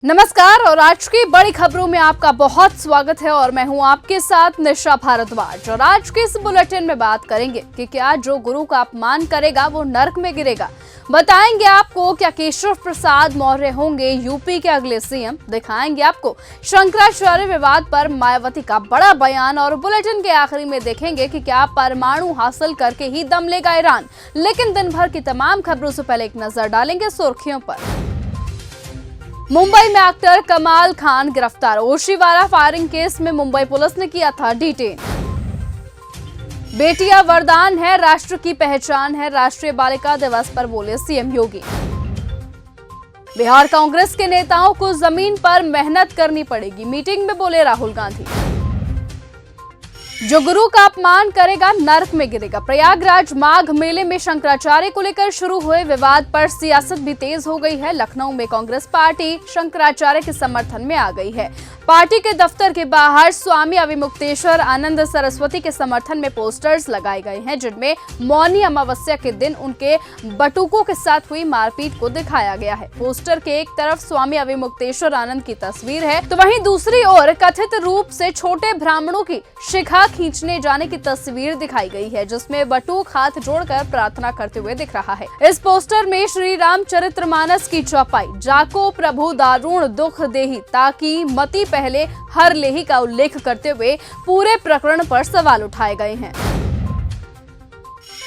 नमस्कार और आज की बड़ी खबरों में आपका बहुत स्वागत है और मैं हूं आपके साथ निशा भारद्वाज। और आज के इस बुलेटिन में बात करेंगे कि क्या जो गुरु का अपमान करेगा वो नर्क में गिरेगा। बताएंगे आपको क्या केशव प्रसाद मौर्य होंगे यूपी के अगले सीएम। दिखाएंगे आपको शंकराचार्य विवाद पर मायावती का बड़ा बयान और बुलेटिन के आखिरी में देखेंगे कि क्या परमाणु हासिल करके ही दम लेगा ईरान। लेकिन दिन भर की तमाम खबरों से पहले एक नजर डालेंगे सुर्खियों पर। मुंबई में एक्टर कमाल खान गिरफ्तार। ओशीवारा फायरिंग केस में मुंबई पुलिस ने किया था डिटेन। बेटियां वरदान है, राष्ट्र की पहचान है, राष्ट्रीय बालिका दिवस पर बोले सीएम योगी। बिहार कांग्रेस के नेताओं को जमीन पर मेहनत करनी पड़ेगी, मीटिंग में बोले राहुल गांधी। जो गुरु का अपमान करेगा नर्क में गिरेगा। प्रयागराज माघ मेले में शंकराचार्य को लेकर शुरू हुए विवाद पर सियासत भी तेज हो गई है। लखनऊ में कांग्रेस पार्टी शंकराचार्य के समर्थन में आ गई है। पार्टी के दफ्तर के बाहर स्वामी अविमुक्तेश्वर आनंद सरस्वती के समर्थन में पोस्टर्स लगाए गए हैं, जिनमें मौनी अमावस्या के दिन उनके बटुकों के साथ हुई मारपीट को दिखाया गया है। पोस्टर के एक तरफ स्वामी अविमुक्तेश्वर आनंद की तस्वीर है तो वहीं दूसरी ओर कथित रूप से छोटे ब्राह्मणों की शिखा खींचने जाने की तस्वीर दिखाई गई है, जिसमें बटुक हाथ जोड़कर प्रार्थना करते हुए दिख रहा है। इस पोस्टर में श्री रामचरितमानस की चौपाई जाको प्रभु दारुण दुख देही ताकि मति पहले हर लेही का उल्लेख करते हुए पूरे प्रकरण पर सवाल उठाए गए हैं।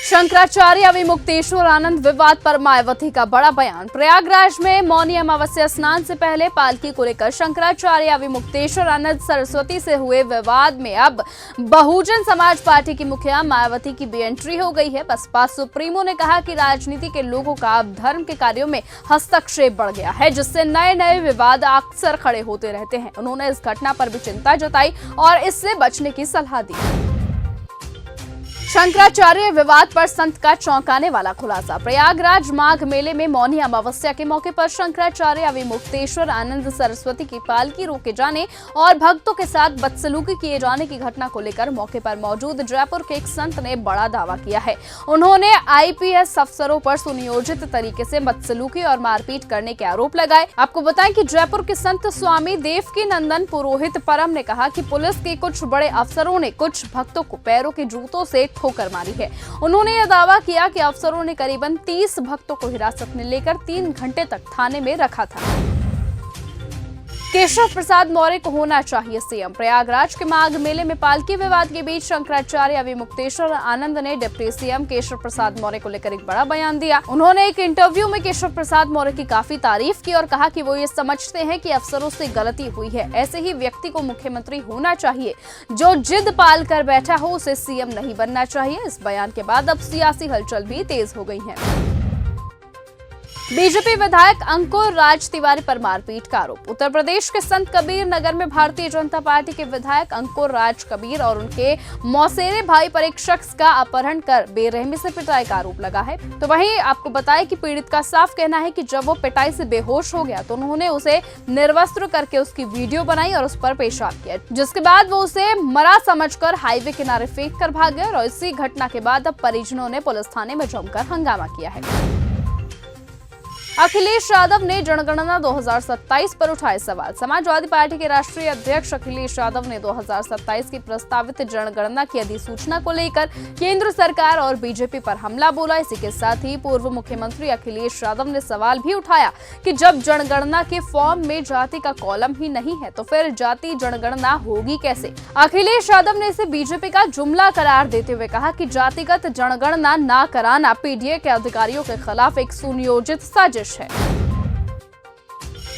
शंकराचार्य अविमुक्तेश्वर आनंद विवाद पर मायावती का बड़ा बयान। प्रयागराज में मौनी अमावस्या स्नान से पहले पालकी को लेकर शंकराचार्य अविमुक्तेश्वर आनंद सरस्वती से हुए विवाद में अब बहुजन समाज पार्टी की मुखिया मायावती की भी एंट्री हो गई है। बसपा सुप्रीमो ने कहा कि राजनीति के लोगों का अब धर्म के कार्यों में हस्तक्षेप बढ़ गया है, जिससे नए नए विवाद अक्सर खड़े होते रहते हैं। उन्होंने इस घटना पर भी चिंता जताई और इससे बचने की सलाह दी। शंकराचार्य विवाद पर संत का चौंकाने वाला खुलासा। प्रयागराज माघ मेले में मौनी अमावस्या के मौके पर शंकराचार्य अविमुक्तेश्वर आनंद सरस्वती की पालकी रोके जाने और भक्तों के साथ बदसलूकी किए जाने की घटना को लेकर मौके पर मौजूद जयपुर के एक संत ने बड़ा दावा किया है। उन्होंने आईपीएस अफसरों पर सुनियोजित तरीके से बदसलूकी और मारपीट करने के आरोप लगाए। आपको बताएं कि जयपुर के संत स्वामी देवकी नंदन पुरोहित परम ने कहा कि पुलिस के कुछ बड़े अफसरों ने कुछ भक्तों को पैरों के जूतों से ठोकर मारी है। उन्होंने यह दावा किया कि अफसरों ने करीबन 30 भक्तों को हिरासत में लेकर 3 घंटे तक थाने में रखा था। केशव प्रसाद मौर्य को होना चाहिए सीएम। प्रयागराज के माघ मेले में पालकी विवाद के बीच शंकराचार्य अविमुक्तेश्वर आनंद ने डिप्टी सीएम केशव प्रसाद मौर्य को लेकर एक बड़ा बयान दिया। उन्होंने एक इंटरव्यू में केशव प्रसाद मौर्य की काफी तारीफ की और कहा कि वो ये समझते हैं कि अफसरों से गलती हुई है। ऐसे ही व्यक्ति को मुख्यमंत्री होना चाहिए। जो जिद पाल कर बैठा हो उसे सीएम नहीं बनना चाहिए। इस बयान के बाद अब सियासी हलचल भी तेज हो गई है। बीजेपी विधायक अंकुर राज तिवारी पर मारपीट का आरोप। उत्तर प्रदेश के संत कबीर नगर में भारतीय जनता पार्टी के विधायक अंकुर राज कबीर और उनके मौसेरे भाई पर एक शख्स का अपहरण कर बेरहमी से पिटाई का आरोप लगा है। तो वहीं आपको बताया कि पीड़ित का साफ कहना है कि जब वो पिटाई से बेहोश हो गया तो उन्होंने उसे निर्वस्त्र करके उसकी वीडियो बनाई और उस पर पेशाब किया, जिसके बाद वो उसे मरा समझकर हाईवे किनारे फेंक कर भाग गए। और इसी घटना के बाद अब परिजनों ने पुलिस थाने में जमकर हंगामा किया है। अखिलेश यादव ने जनगणना 2027 पर उठाए सवाल। समाजवादी पार्टी के राष्ट्रीय अध्यक्ष अखिलेश यादव ने 2027 की प्रस्तावित जनगणना की अधिसूचना को लेकर केंद्र सरकार और बीजेपी पर हमला बोला। इसी के साथ ही पूर्व मुख्यमंत्री अखिलेश यादव ने सवाल भी उठाया कि जब जनगणना के फॉर्म में जाति का कॉलम ही नहीं है तो फिर जाति जनगणना होगी कैसे। अखिलेश यादव ने इसे बीजेपी का जुमला करार देते हुए कहा कि जातिगत जनगणना न कराना पीडीए के अधिकारियों के खिलाफ एक सुनियोजित साजिश है।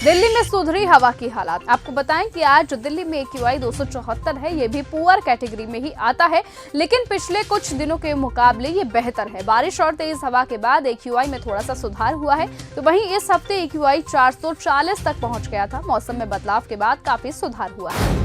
दिल्ली में सुधरी हवा की हालात। आपको बताएं कि आज दिल्ली में AQI 274 है। ये भी पुअर कैटेगरी में ही आता है, लेकिन पिछले कुछ दिनों के मुकाबले ये बेहतर है। बारिश और तेज हवा के बाद AQI में थोड़ा सा सुधार हुआ है। तो वहीं इस हफ्ते AQI 440 तक पहुंच गया था। मौसम में बदलाव के बाद काफी सुधार हुआ है।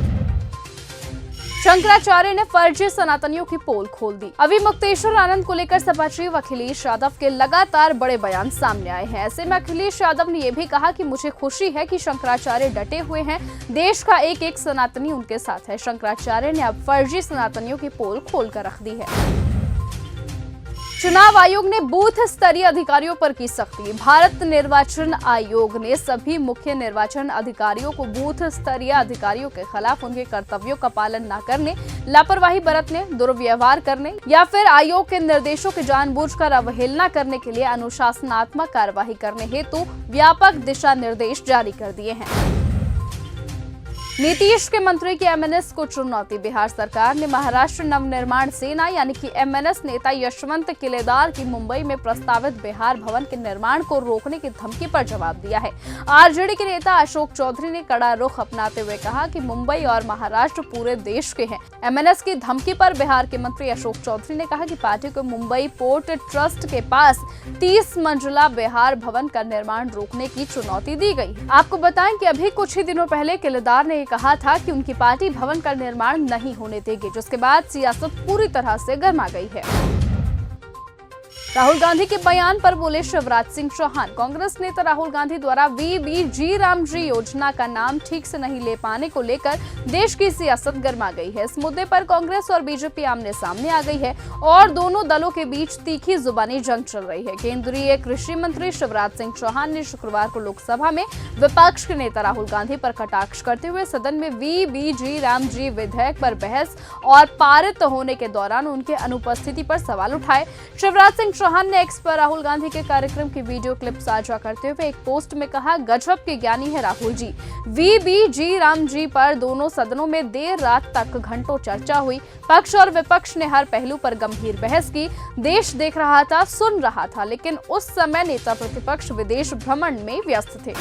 शंकराचार्य ने फर्जी सनातनियों की पोल खोल दी। अविमुक्तेश्वर आनंद को लेकर सपा चीफ अखिलेश यादव के लगातार बड़े बयान सामने आए हैं। ऐसे में अखिलेश यादव ने यह भी कहा कि मुझे खुशी है कि शंकराचार्य डटे हुए हैं, देश का एक एक सनातनी उनके साथ है। शंकराचार्य ने अब फर्जी सनातनियों की पोल खोल कर रख दी है। चुनाव आयोग ने बूथ स्तरीय अधिकारियों पर की सख्ती। भारत निर्वाचन आयोग ने सभी मुख्य निर्वाचन अधिकारियों को बूथ स्तरीय अधिकारियों के खिलाफ उनके कर्तव्यों का पालन न करने, लापरवाही बरतने, दुर्व्यवहार करने या फिर आयोग के निर्देशों की जानबूझकर अवहेलना करने के लिए अनुशासनात्मक कार्रवाई करने हेतु व्यापक दिशा निर्देश जारी कर दिए हैं। नीतीश के मंत्री की एमएनएस को चुनौती। बिहार सरकार ने महाराष्ट्र नवनिर्माण सेना यानी कि एमएनएस नेता यशवंत किलेदार की मुंबई में प्रस्तावित बिहार भवन के निर्माण को रोकने की धमकी पर जवाब दिया है। आरजेडी के नेता अशोक चौधरी ने कड़ा रुख अपनाते हुए कहा कि मुंबई और महाराष्ट्र पूरे देश के हैं। एमएनएस की धमकी पर बिहार के मंत्री अशोक चौधरी ने कहा कि पार्टी को मुंबई पोर्ट ट्रस्ट के पास 30 मंजिला बिहार भवन का निर्माण रोकने की चुनौती दी गई है। आपको बताएं कि अभी कुछ ही दिनों पहले किलेदार ने कहा था कि उनकी पार्टी भवन का निर्माण नहीं होने देगी, जिसके बाद सियासत पूरी तरह से गर्मा गई है। राहुल गांधी के बयान पर बोले शिवराज सिंह चौहान। कांग्रेस नेता राहुल गांधी द्वारा वीबीजी रामजी योजना का नाम ठीक से नहीं ले पाने को लेकर देश की सियासत गर्मा गई है। इस मुद्दे पर कांग्रेस और बीजेपी आमने सामने आ गई है और दोनों दलों के बीच तीखी जुबानी जंग चल रही है। केंद्रीय कृषि मंत्री शिवराज सिंह चौहान ने शुक्रवार को लोकसभा में विपक्ष के नेता राहुल गांधी पर कटाक्ष करते हुए सदन में वीबीजी रामजी विधेयक पर बहस और पारित होने के दौरान उनके अनुपस्थिति पर सवाल उठाए। शिवराज सिंह चौहान ने एक्स पर राहुल गांधी के कार्यक्रम की वीडियो क्लिप साझा करते हुए एक पोस्ट में कहा, गजब के ज्ञानी है राहुल जी। वीबीजी रामजी पर दोनों सदनों में देर रात तक घंटों चर्चा हुई। पक्ष और विपक्ष ने हर पहलू पर गंभीर बहस की। देश देख रहा था, सुन रहा था, लेकिन उस समय नेता प्रतिपक्ष विदेश भ्रमण में व्यस्त थे।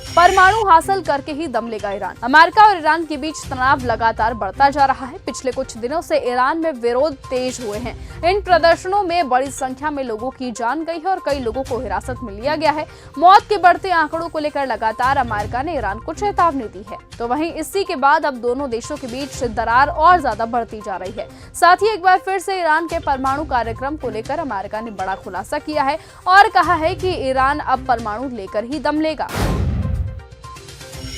परमाणु हासिल करके ही दम लेगा ईरान। अमेरिका और ईरान के बीच तनाव लगातार बढ़ता जा रहा है। पिछले कुछ दिनों से ईरान में विरोध तेज हुए हैं। इन प्रदर्शनों में बड़ी संख्या में लोगों की जान गई है और कई लोगों को हिरासत में लिया गया है। मौत के बढ़ते आंकड़ों को लेकर लगातार अमेरिका ने ईरान को चेतावनी दी है। तो वहीं इसी के बाद अब दोनों देशों के बीच दरार और ज्यादा बढ़ती जा रही है। साथ ही एक बार फिर से ईरान के परमाणु कार्यक्रम को लेकर अमेरिका ने बड़ा खुलासा किया है और कहा है कि ईरान अब परमाणु लेकर ही दम लेगा।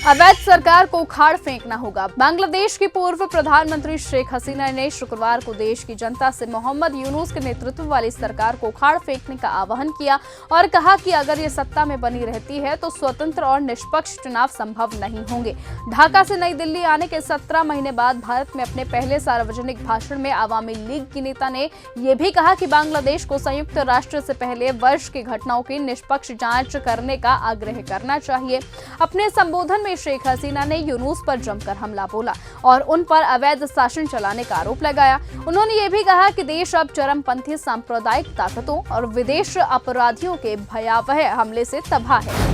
अवैध सरकार को उखाड़ फेंकना होगा। बांग्लादेश की पूर्व प्रधानमंत्री शेख हसीना ने शुक्रवार को देश की जनता से मोहम्मद यूनुस के नेतृत्व वाली सरकार को उखाड़ फेंकने का आह्वान किया और कहा कि अगर ये सत्ता में बनी रहती है तो स्वतंत्र और निष्पक्ष चुनाव संभव नहीं होंगे। ढाका से नई दिल्ली आने के 17 महीने बाद भारत में अपने पहले सार्वजनिक भाषण में आवामी लीग की नेता ने यह भी कहा कि बांग्लादेश को संयुक्त राष्ट्र से पहले वर्ष की घटनाओं की निष्पक्ष जांच करने का आग्रह करना चाहिए। अपने संबोधन में शेख हसीना ने यूनुस पर जमकर हमला बोला और उन पर अवैध शासन चलाने का आरोप लगाया। उन्होंने ये भी कहा कि देश अब चरमपंथी सांप्रदायिक ताकतों और विदेश अपराधियों के भयावह हमले से तबाह है।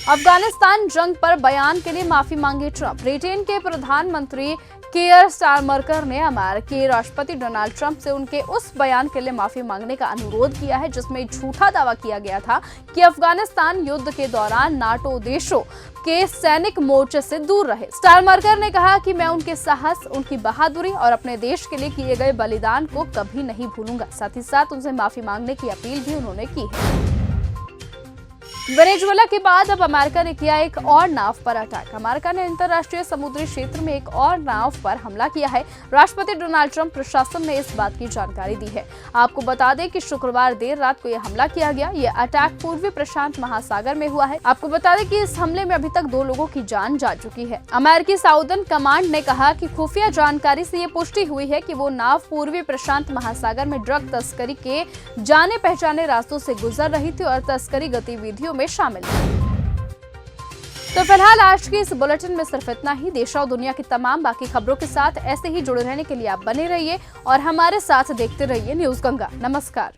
अफगानिस्तान जंग पर बयान के लिए माफी मांगी ट्रंप। ब्रिटेन के प्रधानमंत्री कीयर स्टारमर ने अमेरिकी राष्ट्रपति डोनाल्ड ट्रंप से उनके उस बयान के लिए माफी मांगने का अनुरोध किया है जिसमें झूठा दावा किया गया था कि अफगानिस्तान युद्ध के दौरान नाटो देशों के सैनिक मोर्चे से दूर रहे। स्टारमर ने कहा कि मैं उनके साहस, उनकी बहादुरी और अपने देश के लिए किए गए बलिदान को कभी नहीं भूलूंगा। साथ ही साथ उनसे माफी मांगने की अपील भी उन्होंने की है। वेनेजुएला के बाद अब अमेरिका ने किया एक और नाव पर अटैक। अमेरिका ने अंतर्राष्ट्रीय समुद्री क्षेत्र में एक और नाव पर हमला किया है। राष्ट्रपति डोनाल्ड ट्रंप प्रशासन ने इस बात की जानकारी दी है। आपको बता दें कि शुक्रवार देर रात को यह हमला किया गया। यह अटैक पूर्वी प्रशांत महासागर में हुआ है। आपको बता दें कि इस हमले में अभी तक 2 लोगों की जान जा चुकी है। अमेरिकी साउदर्न कमांड ने कहा कि खुफिया जानकारी से ये पुष्टि हुई है कि वो नाव पूर्वी प्रशांत महासागर में ड्रग तस्करी के जाने पहचाने रास्तों से गुजर रही थी और तस्करी गतिविधियों में शामिल है। तो फिलहाल आज के इस बुलेटिन में सिर्फ इतना ही। देश और दुनिया की तमाम बाकी खबरों के साथ ऐसे ही जुड़े रहने के लिए आप बने रहिए और हमारे साथ देखते रहिए न्यूज़ गंगा। नमस्कार।